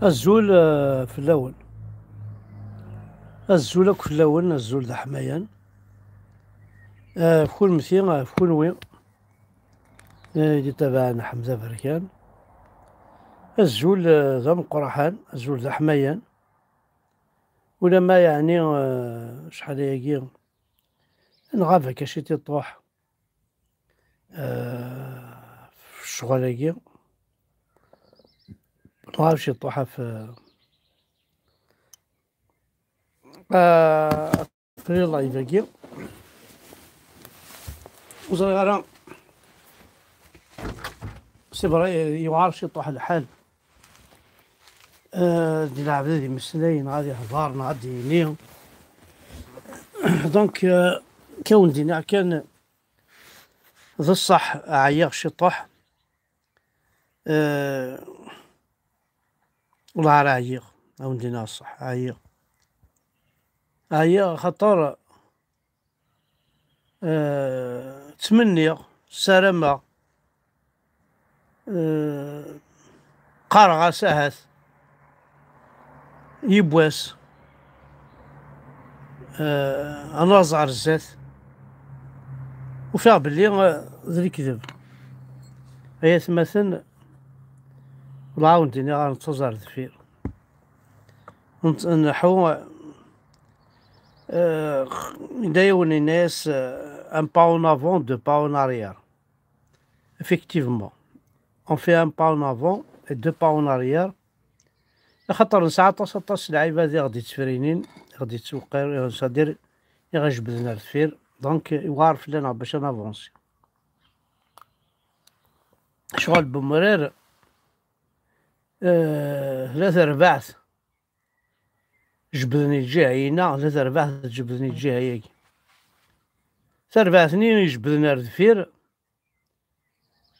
الزول في اللون. الزول في اللون، الزول ذا حمايان. في كل مثيل في كل وين اللي تبعنا حمزة فركان. الزول ذا مقرحان، الزول ذا حمايان. ولما يعني شحال هاكي نغافا كاش تطوح في الشغل هاكي، نغاف شي طوحة في في لايف هاكي. وزري غير سي فري يوعر شي طوح الحال. دي العباد دي مسلاين غادي يهضرنا غادي ينيهم. دونك كون دينا كان ذا الصح عياغ شي طوح. والله راه عياغ او دينا الصح عياغ خاطر تمنية سلامة قارغة ساهت يبواس انا زعر الزات وفيها بلي ذري كذب هي مثلا والعاون ديني غنتوزر ذفير نحو دايون الناس ان با اون افون دو با اون اريير. effectivement on fait un pas en avant et deux pas en arrière. خاطر نسعى طاس لعيبه هادي غادي تفرينين غادي تسوقير صدير يغجبدنا الفير. دونك يوارف لنا باش نافونسي شغل بمرير. ثلاثة رباعت جبدني الجهة هنا، ثلاثة رباعت جبدني الجهة هيك، ثلاثة رباعتني يجبدنا الفير.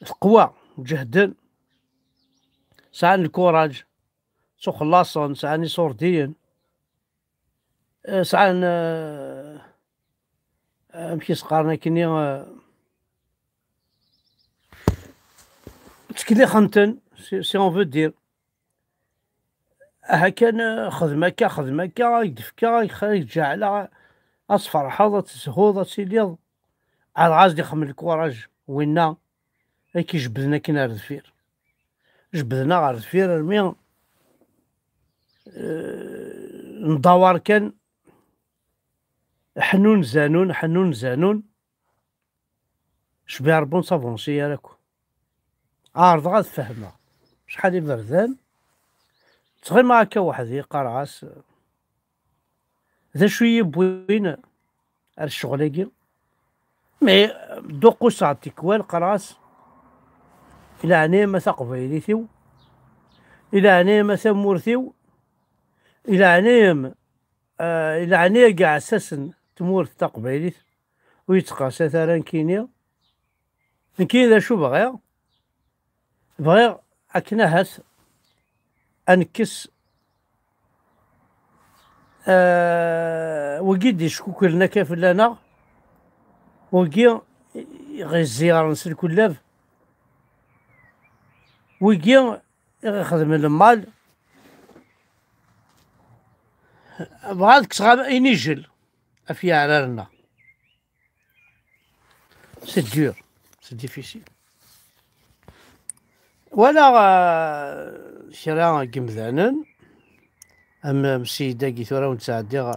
القوى جهدا ساعة الكوراج سو خلاصون ساعني صوردين ساعة مشي سقارنا كني تكلي خنتن سي اون فو دير هكا خدمة يدفكا يرجع على اصفر حظة تسهوضة تسيليض على غاز يخمم الكوراج وينا هيك جبدنا كنا رذفير جبدنا غير رذفير رمي ندور كان حنون زانون شبيه ربون صافونسي راكو عارض غاد فهمها شحال بردان تغي ما هكا وحدي قرعاس ذا شويه بوين على الشغل مي دوقو ساعتي كوال قرعاس الى عني ما قبيليتيو الى عني ما مورثيو الى عني كاع اساسا تمورث تقبيليت ويتقاسى ثران كينيا كاين ذا شو بغير اكنا هات انكس وقيد يشكوك لنا كيف لنا وقي غير الزيارة نسل كلاف وقي يخدم المال بغادك تغاب ينجل افيا على لنا سي دور سي ديفيسيل ولا شرا قمذانن مسيدا كي ثورا ونتساعدي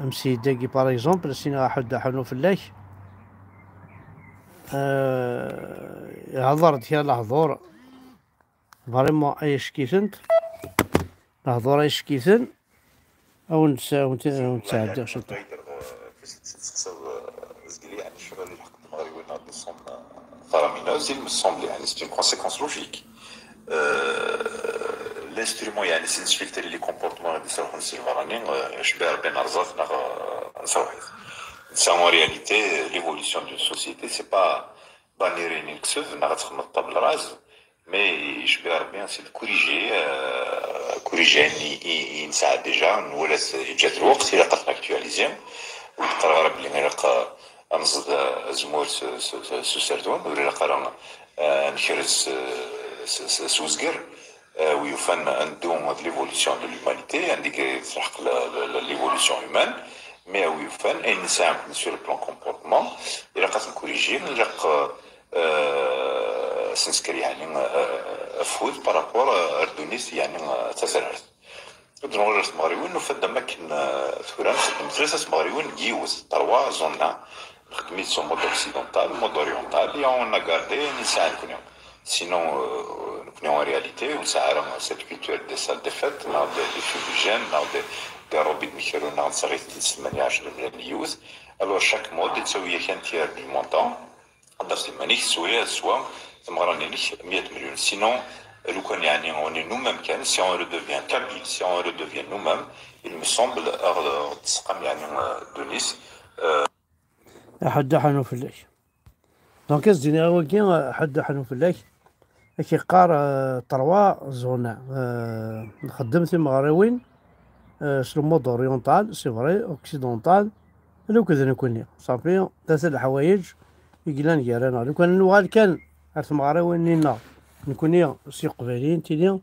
مسيدا كي باغ اكزومبل سينا حد حنو فلاش هضرت يا الهضور فريمون اي شكيتنت الهضور اي شكيتن او نتساعدي شطح يعني شنو الحق المغربي ناضصهم فرامينوز il me semble يعني c'est une conséquence logique. L'instrument يعني سنسفلتري لي كومبورتمون غادي يصلحو السيلفراني شباب بين رزاق نصوحي سامو رياليتي ليفوليسيون دو سوسيتي سي با بانيري نكسوف غتخمم الطابل راز مي شباب بيان سي كوريجي يعني نساعد ديجا ولا جات الوقت الى قد ناكتواليزيهم ونقرا بلي غير نزد زمور سو سردون ولا قرا نكرس سوزقر ويفن عندهم ليفولوسيون دو لومانيتي عندك تلحق ليفولوسيون هيومان مي ويفن اي نساهم سور بلان كومبورتمون الى قاس نكوريجي نلق سنسكر يعني فوز بارابور اردونيس يعني تسرعت دونك المغربيين نفد ماكن ثوران ثلاثه مغربيين جيوز تروا زونا خدمت سو مود اوكسيدونتال مود اورينتال يا اون غاردي نساعد كونيو sinon nous en réalité on s'arrête cette culture des salles de fête là des fumigènes là des robes de micro-ondes ça reste une manière de use alors chaque mode تسوي un tiers du montant هذا سيمانيك سوية سوا تمغراني 100 مليون sinon لو كان يعني on est nous-mêmes كان si on redevient kabyle si on redevient nous-mêmes il me semble تسقم يعني دونيس حد حنو في الليل دونك الزيني هو كي حد حنو في الليل كي قار تروا زونا خدمت مغربين سلو مود اورينتال سي فري اوكسيدونتال لو كذا نكوني صافي ثلاثه الحوايج يقلان يرانا لو كان نوغال كان عرفت مغربين نينا نكوني سي قبالين تيني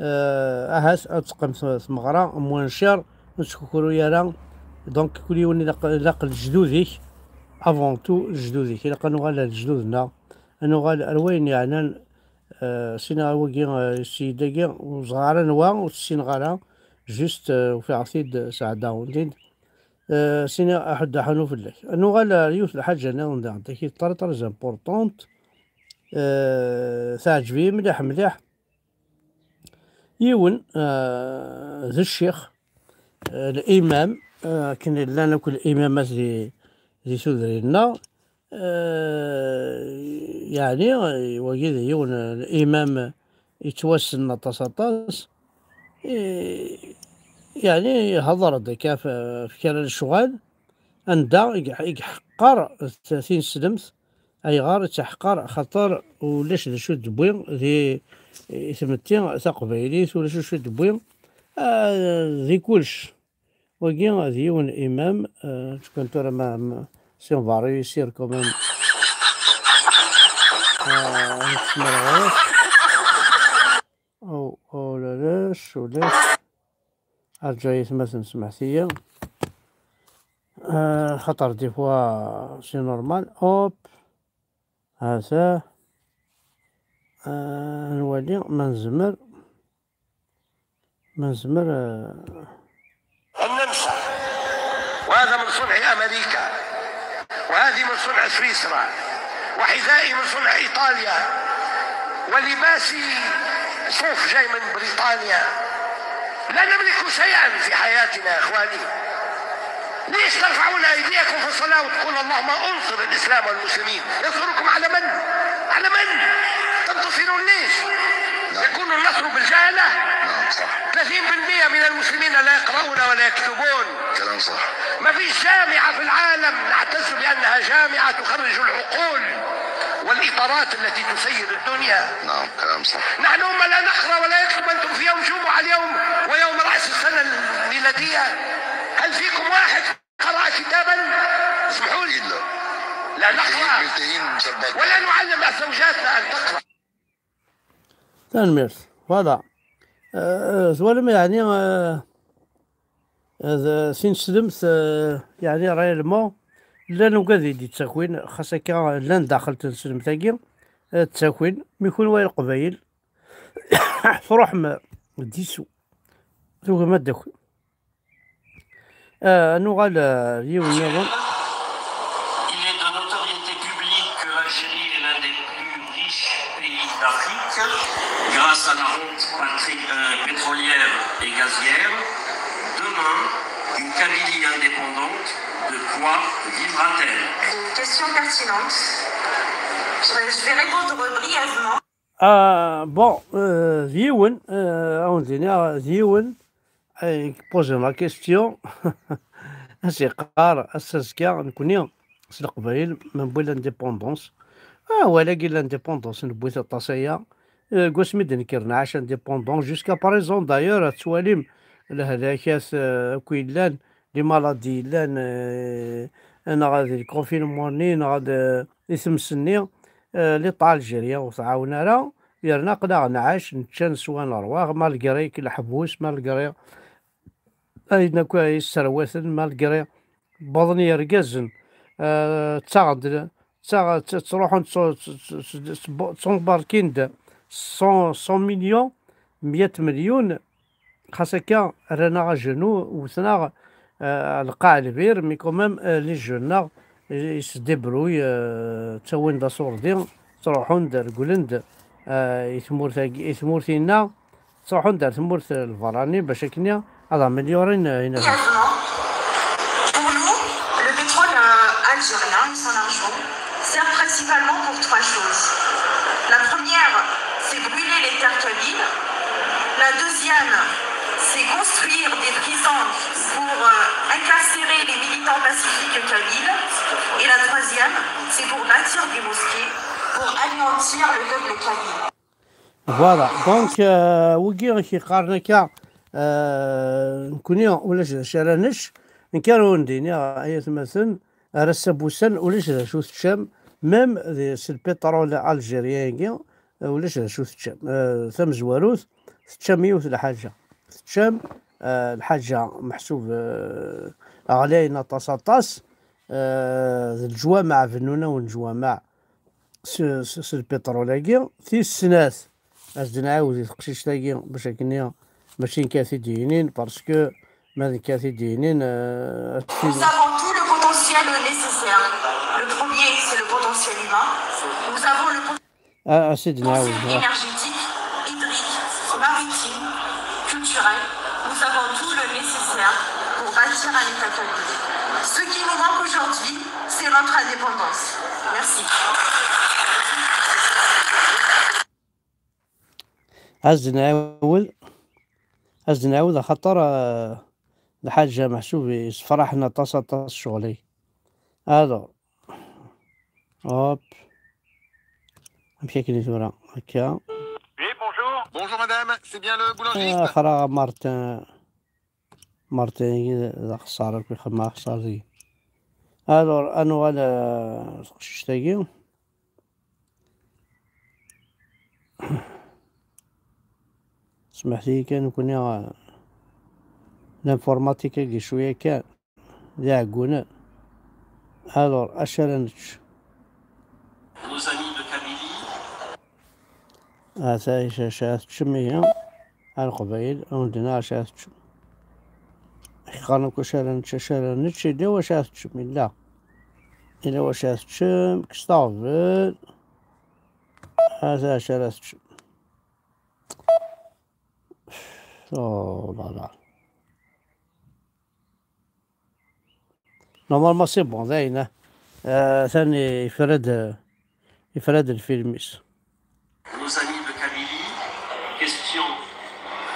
اهاس اتقم مغرا موان شير نسكرو يرا دونك كولي وني لاق الجدوديك افون تو الجدوديك الا كانوا غالا الجدودنا انو غال اروين يعني سينا وكي السيدة وصغارا نوا والسين غالا جوست وفي عصيد سعدا ولدين سينا أحد حنو في الليل أنو غالا يوث الحاجة أنا عندك طرطر زامبورطونت تعجبي مليح مليح يون ذا الشيخ الإمام كان لنا كل الإمامات اللي سودرينا يعني وكذا يون الإمام يتوسن طاس يعني هضر ديك في كان الشغال عندها يحقر 30 سلمت أي غار تحقر خطر ولاش ذا شو دبوين ذي ثمتين ثقبيليت ولا شو دبوين ذي كلش وكي ذي يون الإمام كنت راه ما سي اون فا ريوسير كوميم نتسمر او لاش ولاش ارجع يتمثل سمعتيا خطر دي فوا سي نورمال اوب هذا نولي منزمر النمسا وهذا من صنع امريكا وهذه من صنع سويسرا وحذائي من صنع ايطاليا ولباسي صوف جاي من بريطانيا. لا نملك شيئا في حياتنا يا اخواني. ليش ترفعون ايديكم في الصلاه وتقول اللهم انصر الاسلام والمسلمين؟ ينصركم على من؟ على من؟ تنتصرون ليش؟ يكون النصر بالجهله؟ نعم صح. 30% من المسلمين لا يقرؤون ولا يكتبون. كلام صح. ما فيش جامعه في العالم نعتز بانها جامعه تخرج العقول والاطارات التي تسير الدنيا. نعم كلام صح. نحن هم لا نقرا ولا يكتب، انتم في يوم جمعه اليوم ويوم راس السنه الميلاديه، هل فيكم واحد قرأ كتابا؟ اسمحوا لي. لا نقرا ولا نعلم زوجاتنا ان تقرا. تنمير فوالا ثوالم يعني سين سلمت يعني ريالمون لا نوكادي دي التكوين خاصة كان لان داخل تنسلم تاكي التكوين ميكون واير قبايل فروح ما ديسو ثم ما داكو نوغال يوم يوم. Il est de notoriété publique que l'Algérie est l'un des plus riches pays d'Afrique grâce à la rente pétrolière et gazière. Demain, une Kabylie indépendante, de quoi vivra-t-elle? Une question pertinente. Je vais répondre brièvement. Bon, Zioun, on dit Zioun, pose la question. C'est rare, c'est car nous connaissons le Qabaïl, même pour l'indépendance. Voilà que l'indépendance, nous pouvons tasser. Gosmiden Kirnash indépendant jusqu'à présent d'ailleurs, Tsoualim, la caisse Quillan, les maladies, le confinement, les ismes لي طا الجيريا وتعاونا راه يرنا قدا نعاش نتشان سوا نرواغ مالغري كي الحبوس مالغري أين كوايس السرواسن مالغري بضني يرقزن تاغد تروحون تصنباركيند 100 مليون 100 مليون خاص هكا رانا جنو وثنا القاع البير مي كومام لي جونا يسدبروي تاوين دا صوردين تروحون دار قولند يثمورتينا تروحون دار ثمورت الفراني باش هكنيا هذا مليورين هنا. Pour nous, le pétrole algérien et son argent servent principalement pour trois choses. La première, c'est brûler les terres kabyles. La deuxième, c'est construire des prisons pour incarcérer les militants pacifiques kabyles. Et la troisième, c'est pour bâtir des mosquées pour anéantir le peuple kabyle. Voilà, donc وكي كيقارن هكا نكوني ولاش شرانش نكارو نديني ايات مثلا رسبوسن ولاش شو تشام ميم سي البترول الجيريان ولاش شو تشام ثم زواروث تشام يوث الحاجه تشام الحاجه محسوب علينا طاس الجوامع فنونه والجوامع سي البترول في السناث أزد نعاود تقشيش تاقي باش هكنيا ماشي كاثي دينين باسكو ما كاثي دينين Nous avons tout le potentiel nécessaire. Le premier, c'est le potentiel humain. Nous avons le أسيد نعاود potentiel énergétique, hydrique, maritime, culturel. Nous avons tout le nécessaire pour bâtir un État kabyle. Ce qui nous manque aujourd'hui, c'est notre indépendance. Merci. أزد نعاود خاطر الحاجة محسوب فرحنا طاس شغلي الو هوب نمشي كلي ثورة هكا. Oui, bonjour. Bonjour madame, c'est bien le boulangiste. آخر مارتين ذا خسارة كي خدمة خسارتي الو أنا ولا شتاقي سمحتي كان كنا الانفورماتيكا كي شوية كان ذا عقونا الور أشرنتش Nos amis de Kabylie. هذا شاشات شمية القبيل عندنا شاشات قالوا شرنتش إلا وشاشات شمي لا إلا وشاشات شم كستافل هذا شاشات شم لا لا نورمالمون سي بون زاينة ثاني يفرد الفيلميس. Nos amis de Kabylie, question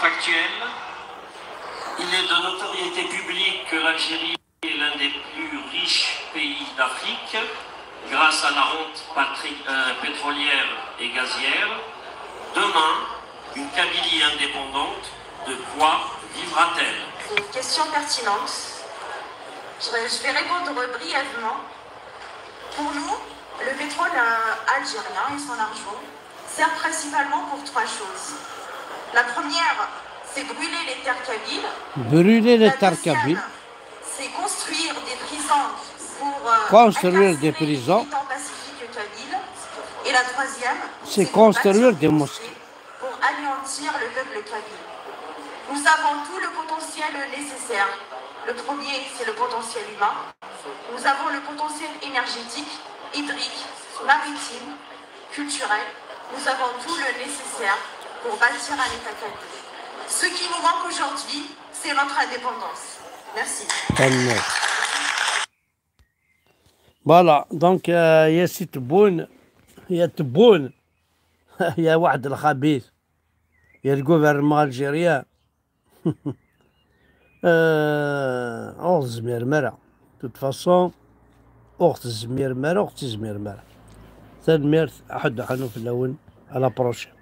factuelle. Il est de notoriété publique que l'Algérie est l'un des plus riches pays d'Afrique grâce à la rente pétrolière et gazière. Demain, une Kabylie indépendante, de quoi vivra-t-elle? C'est une question pertinente. Je vais répondre brièvement. Pour nous, le pétrole algérien et son argent servent principalement pour trois choses. La première, c'est brûler les terres kabyles. Brûler les La terres deuxième, kabyles. c'est construire des prisons pour Construire des incarcérer les prisons. militants pacifiques kabyles. Et la troisième, C'est pour construire bâtir des mosquées. pour anéantir le peuple kabyle. Nous avons tout le potentiel nécessaire. Le premier, c'est le potentiel humain. Nous avons le potentiel énergétique, hydrique, maritime, culturel. Nous avons tout le nécessaire pour bâtir un État kabyle. Ce qui nous manque aujourd'hui, c'est notre indépendance. Merci. تمام فوالا دونك يا سي تبون يا تبون يا واحد الخبيث يا الجوفرمون الجيريان أخت زميرمرة توت فاسون أخت زميرمرة أختي زميرمرة تنميرت أحد حنو في اللون على بروشين.